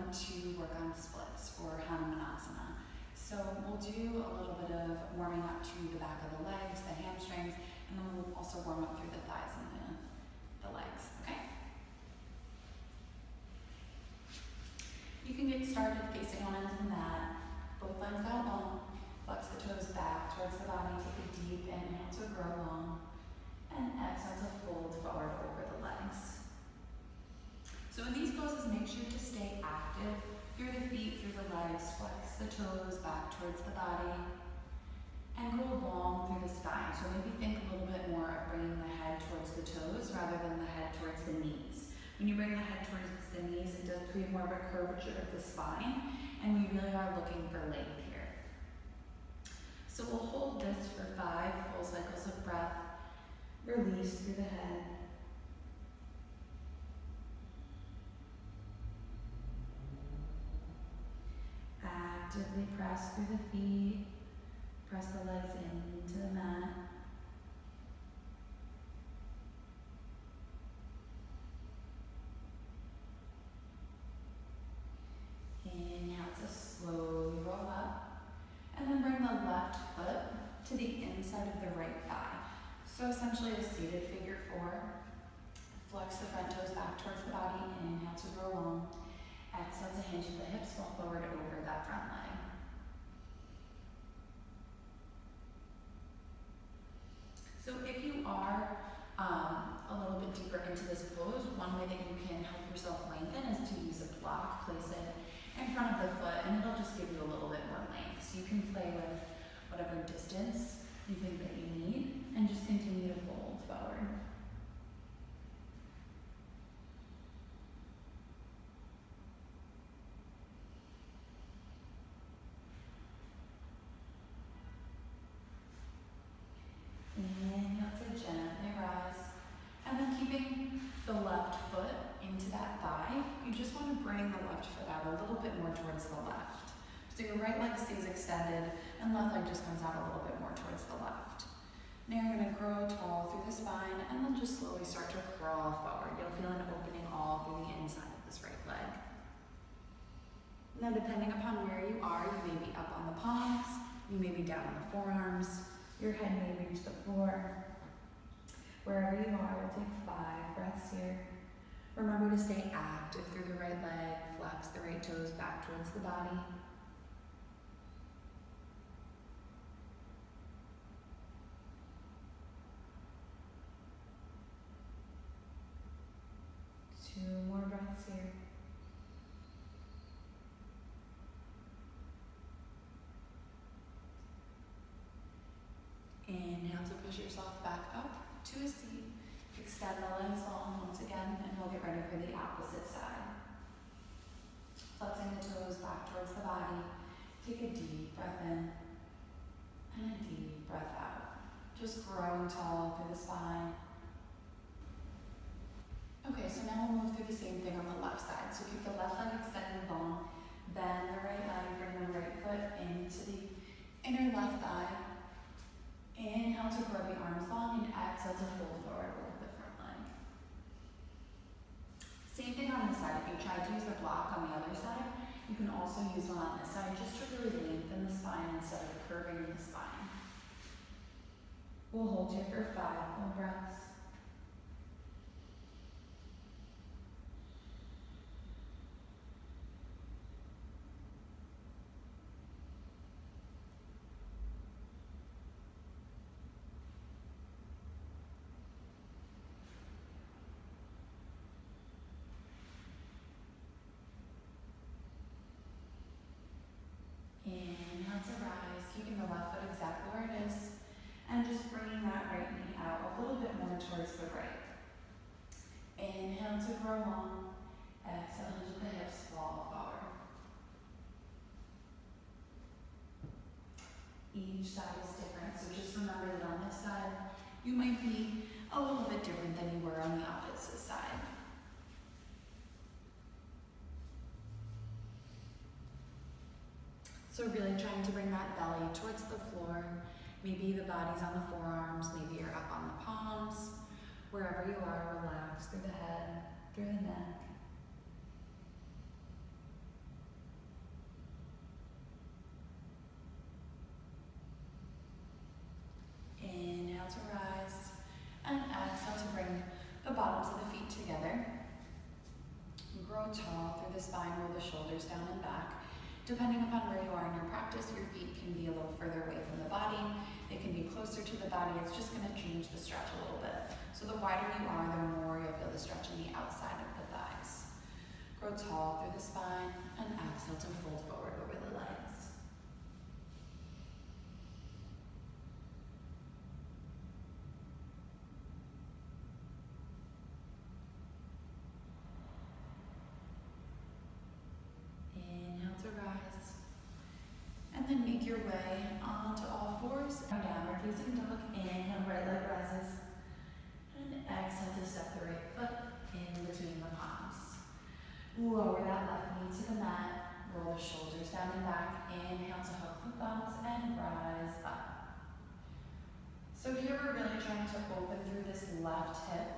want to work on splits or Hanumanasana. So we'll do a little bit of warming up to the back of the legs, the hamstrings, and then we'll also warm up through the thighs and the legs, okay? You can get started facing on into the mat, both legs out long, flex the toes back towards the body, take a deep inhale to grow long, and exhale to fold forward over the legs. So in these poses, make sure to stay active through the feet, through the legs, flex the toes back towards the body, and grow long through the spine. So maybe think a little bit more of bringing the head towards the toes rather than the head towards the knees. When you bring the head towards the knees, it does create more of a curvature of the spine, and we really are looking for length here. So we'll hold this for 5 full cycles of breath. Release through the head. Actively press through the feet. Press the legs into the mat. Inhale to slowly roll up, and then bring the left foot to the inside of the right thigh. So essentially a seated figure 4. Flex the front toes back towards the body. Inhale to grow long. Exhale to hinge the hips, fall forward over that front leg. So if you are a little bit deeper into this pose, one way that you can help yourself lengthen is to use a block, place it in front of the foot, and it'll just give you a little bit more length. So you can play with whatever distance you think that you need, and just continue to fold forward. Inhale to gently rise, and then keeping the left foot into that thigh, you just want to bring the left foot out a little bit more towards the left. So your right leg stays extended, and left leg just comes out a little bit more towards the left. Now you're going to grow tall through the spine, and then just slowly start to crawl forward. You'll feel an opening all through the inside of this right leg. Now depending upon where you are, you may be up on the palms, you may be down on the forearms, your head may reach the floor. Wherever you are, we'll take 5 breaths here. Remember to stay active through the right leg, flex the right toes back towards the body. Two more breaths here. Inhale to push yourself back up to a seat. Extend the legs long once again, and we'll get ready for the opposite side. Flexing the toes back towards the body. Take a deep breath in and a deep breath out. Just growing tall through the spine. Okay, so now we'll move through the same thing on the left side. So keep the left leg extended long, bend the right leg, bring the right foot into the inner left thigh. Inhale to grow the arms long, and exhale to fold forward over the front leg. Same thing on this side. If you tried to use a block on the other side, you can also use one on this side just to really lengthen the spine instead of curving the spine. We'll hold here for 5 full breaths. Inhale to rise, keeping the left foot exactly where it is, and just bringing that right knee out a little bit more towards the right. Inhale to grow long, exhale to the hips fall forward. Each side is different, so just remember that on this side, you might be a little bit different than you were on the opposite side. So really trying to bring that belly towards the floor. Maybe the body's on the forearms, maybe you're up on the palms. Wherever you are, relax through the head, through the neck. feet together. Grow tall through the spine, roll the shoulders down and back. Depending upon where you are in your practice, your feet can be a little further away from the body. They can be closer to the body. It's just going to change the stretch a little bit. So the wider you are, the more you'll feel the stretch on the outside of the thighs. Grow tall through the spine and exhale to fold forward over the legs. Inhale to rise. And then make your way onto all fours. Downward facing dog. Inhale, right leg rises. And exhale to step the right foot in between the palms. Lower that left knee to the mat. Roll the shoulders down and back. Inhale to hook the thumbs and rise up. So here we're really trying to open through this left hip.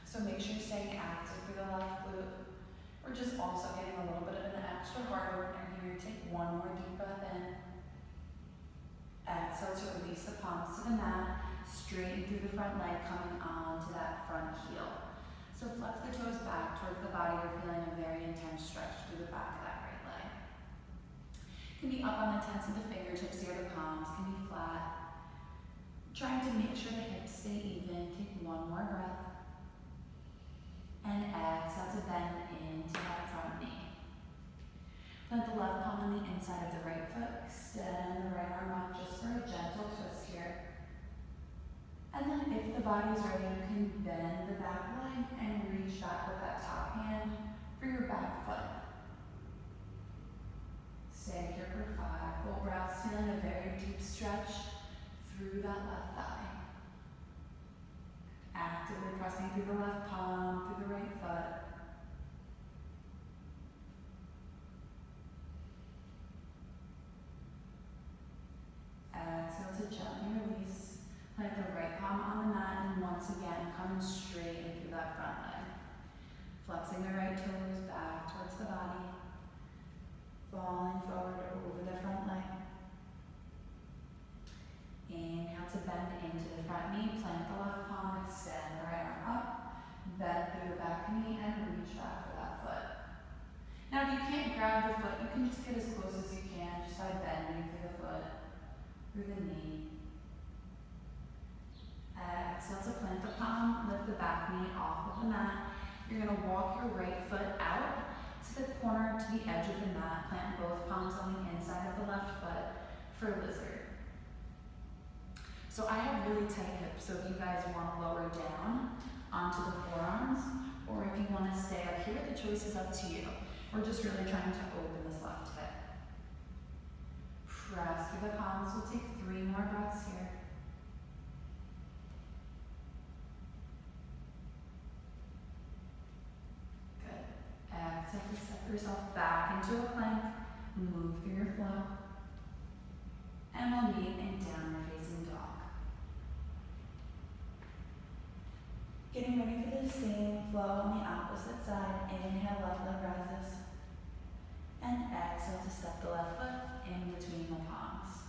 So make sure you're staying active through the left glute. We're just also getting a little bit of an extra heart opener here. Take one more deep breath in. Exhale to release the palms to the mat. Straighten through the front leg, coming onto that front heel. So flex the toes back towards the body. You're feeling a very intense stretch through the back of that right leg. Can be up on the tense of the fingertips here. The palms can be flat. Trying to make sure the hips stay even. Take one more breath. And exhale to bend into that front knee. Plant the left palm on the inside of the right foot. Extend the right arm out just for a gentle twist here. And then if the body's ready, you can bend the back leg and reach back with that top hand for your back foot. Stay here for 5 full breaths, feeling a very deep stretch through that left thigh. Actively pressing through the left palm, through the right foot. Exhale to gently release. Plant the right palm on the mat and once again coming straight in through that front leg. Flexing the right toes back towards the body. Falling forward over the front leg. Inhale to bend into the front knee. Plant the left palm, extend the right arm up. Bend through the back knee and reach back for that foot. Now if you can't grab the foot, you can just get as close as you can just by bending through the foot, through the knee. Exhale to plant the palm, lift the back knee off of the mat. You're going to walk your right foot out to the corner, to the edge of the mat. Plant both palms on the inside of the left foot for lizard. So I have really tight hips, so if you guys want to lower down onto the forearms, or if you want to stay up here, the choice is up to you. We're just really trying to open this left hip. Press through the palms. We'll take 3 more breaths here. Good. Exhale to step yourself back into a plank. Move through your flow. And we'll meet in downward facing dog. Getting ready for the same flow on the opposite side. Inhale, left leg rises. And exhale to step the left foot in between the palms.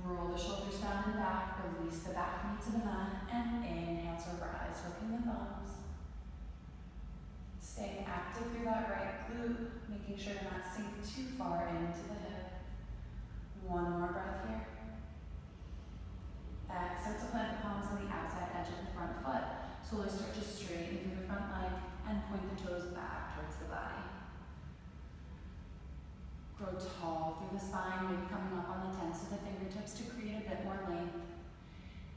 Roll the shoulders down and back. Release the back knee to the mat. And inhale to rise, hooking the thumbs. Staying active through that right glute. Making sure to not sink too far into the hip. One more breath here. Exhale to plant the palms on the outside edge of the front foot. Slowly start to straighten through the front leg and point the toes back towards the body. Grow tall through the spine, maybe coming up on the tense of the fingertips to create a bit more length.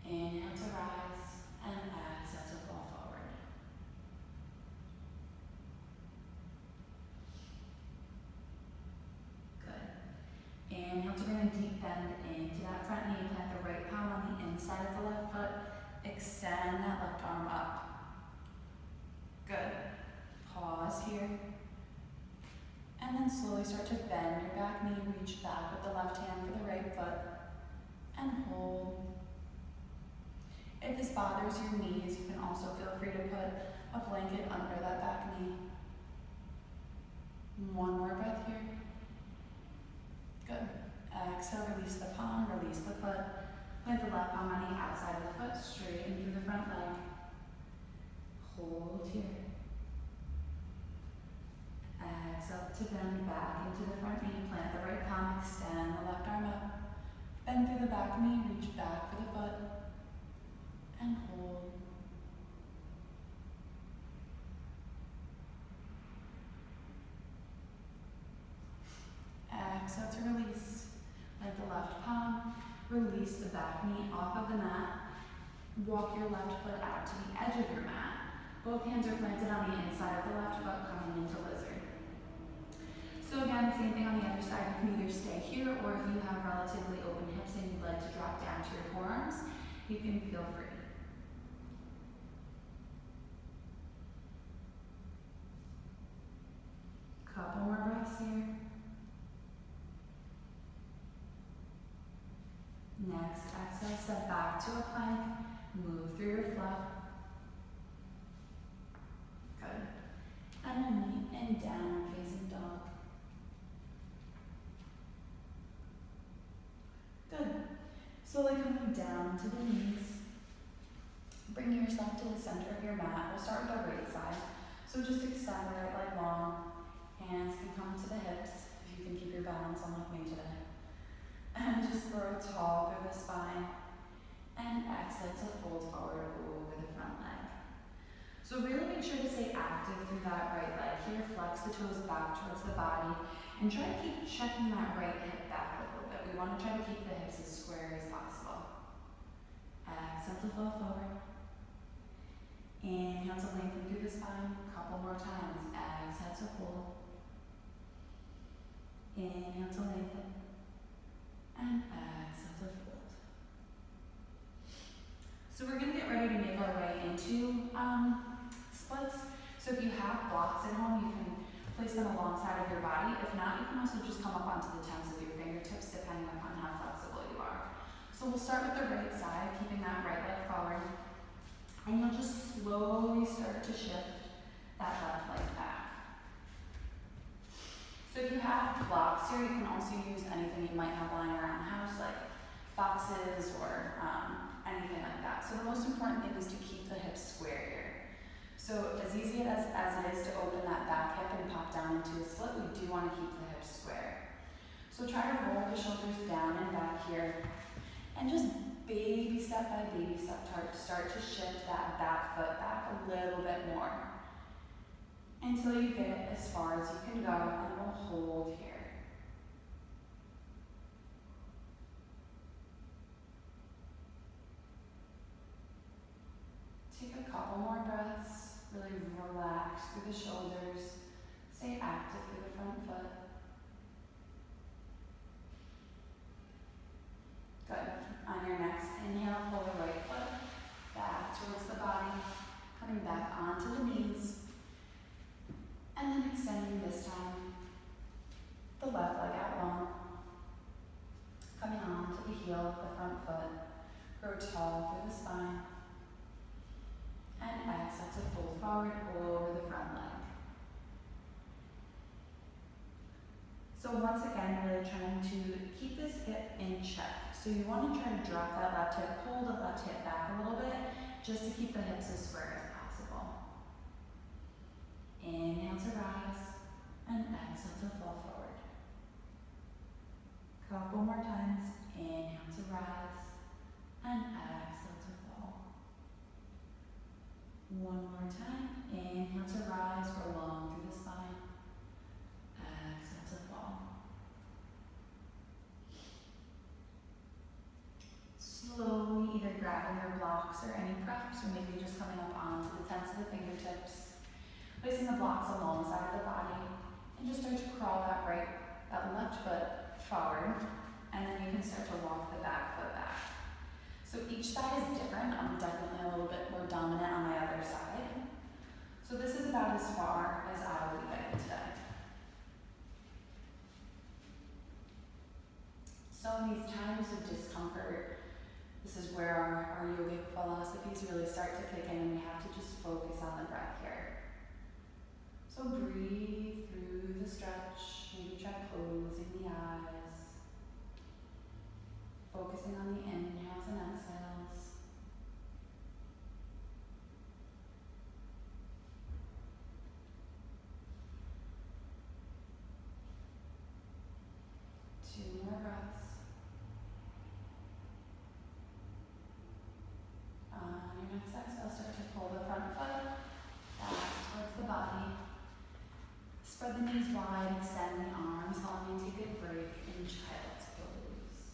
Inhale to rise and exhale to fall forward. Good. Inhale to bring a deep bend into that front knee. Plant the right palm on the inside of the left foot. Extend that left arm up. Good. Pause here. And then slowly start to bend your back knee. Reach back with the left hand for the right foot. And hold. If this bothers your knees, you can also feel free to put a blanket under that back knee. One more breath here. Good. Exhale, release the palm, release the foot. Plant the left palm on the outside of the foot, straighten through the front leg. hold here. Exhale to bend back into the front knee, plant the right palm, extend the left arm up. Bend through the back knee, reach back for the foot, and hold. Exhale to release. Like the left palm, release the back knee off of the mat. Walk your left foot out to the edge of your mat. Both hands are planted on the inside of the left foot, coming into lizard. So again, same thing on the other side. You can either stay here, or if you have relatively open hips and you'd like to drop down to your forearms, you can feel free. Couple more breaths here. Next, exhale, step back to a plank. Move through your flow. Good. And we'll meet in downward facing dog. Good. Slowly coming down to the knees. Bring yourself to the center of your mat. We'll start with the right side. So just extend the right leg long. Hands can come to the hips, if you can keep your balance on with me today. And just grow tall through the spine. And exhale to fold forward over the front leg. So really make sure to stay active through that right leg here. Flex the toes back towards the body. And try to keep checking that right hip back a little bit. We want to try to keep the hips as square as possible. Exhale to fold forward. Inhale to lengthen through the spine. Couple more times. Exhale to fold. Inhale to lengthen. And exhale to fold. So we're going to get ready to make our way into splits. So if you have blocks at home, you can place them alongside of your body. If not, you can also just come up onto the tops of your fingertips, depending upon how flexible you are. So we'll start with the right side, keeping that right leg forward. And you'll just slowly start to shift that left leg back. So if you have blocks here, you can also use anything you might have lying around the house, like boxes or anything like that. So the most important thing is to keep the hips square here. So as easy as it is to open that back hip and pop down into a split, we do want to keep the hips square. So try to roll the shoulders down and back here, and just baby step by baby step, start to shift that back foot back a little bit more until you get as far as you can go, and we'll hold here. Take a couple more breaths, really relax through the shoulders, stay active through the front foot. Good. On your next inhale, pull the right foot back towards the body, coming back onto the knees, and then extending this time the left leg out long, coming on to the heel of the front foot, grow tall through the spine, and exhale to fold forward over the front leg. So once again, really trying to keep this hip in check. So you want to try to drop that left hip, pull the left hip back a little bit, just to keep the hips as square as possible. Inhale to rise, and exhale to fall forward. Couple more times. Inhale to rise, and exhale to fall. One more time. Inhale to rise, grow long through the spine. Exhale to fall. Slowly either grabbing your blocks or any props, or maybe just coming up onto the tips of the fingertips. Placing the blocks alongside the body, and just start to crawl that left foot forward, and then you can start to walk the back foot back. So each side is different. I'm definitely a little bit more dominant on my other side. So this is about as far as I will be getting today. So in these times of discomfort, this is where our yogic philosophies really start to kick in, and we have to just focus on the breath here. So breathe through the stretch, maybe try closing the eyes, focusing on the inhales and exhales. 2 more breaths. On your next exhale, start to pull the front foot back towards the body. Spread the knees wide, extend the arms, while you take a break in child's pose.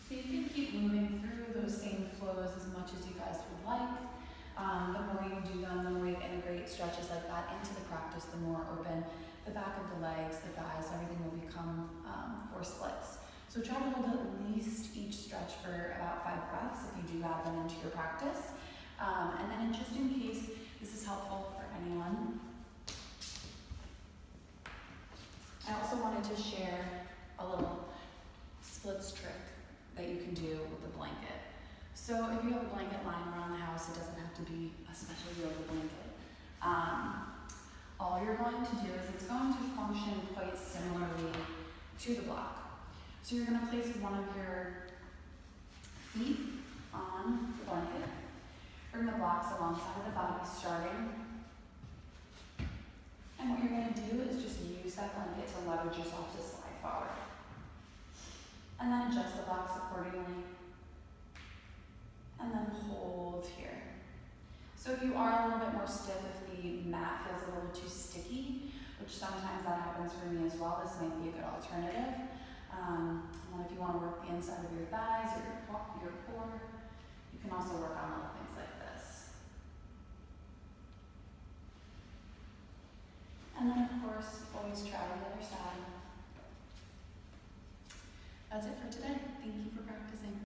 So you can keep moving through those same flows as much as you guys would like. The more you do them, the more you integrate stretches like that into the practice, the more open the back of the legs, the thighs, everything will become for splits. So try to hold at least each stretch for about 5 breaths if you do add them into your practice. And then just in case this is helpful for anyone, I also wanted to share a little splits trick that you can do with the blanket. So if you have a blanket lying around the house, it doesn't have to be a special yoga blanket. All you're going to do is it's going to function quite similarly to the block. So you're going to place one of your feet on the blanket. Bring the blocks alongside of the body starting. And what you're going to do is just use that blanket to leverage yourself to slide forward. And then adjust the blocks accordingly. And then hold here. So if you are a little bit more stiff, if the mat feels a little too sticky, which sometimes that happens for me as well, this might be a good alternative. And then if you want to work the inside of your thighs or your core, you can also work on little things like this. And then of course, always try the other side. That's it for today. Thank you for practicing.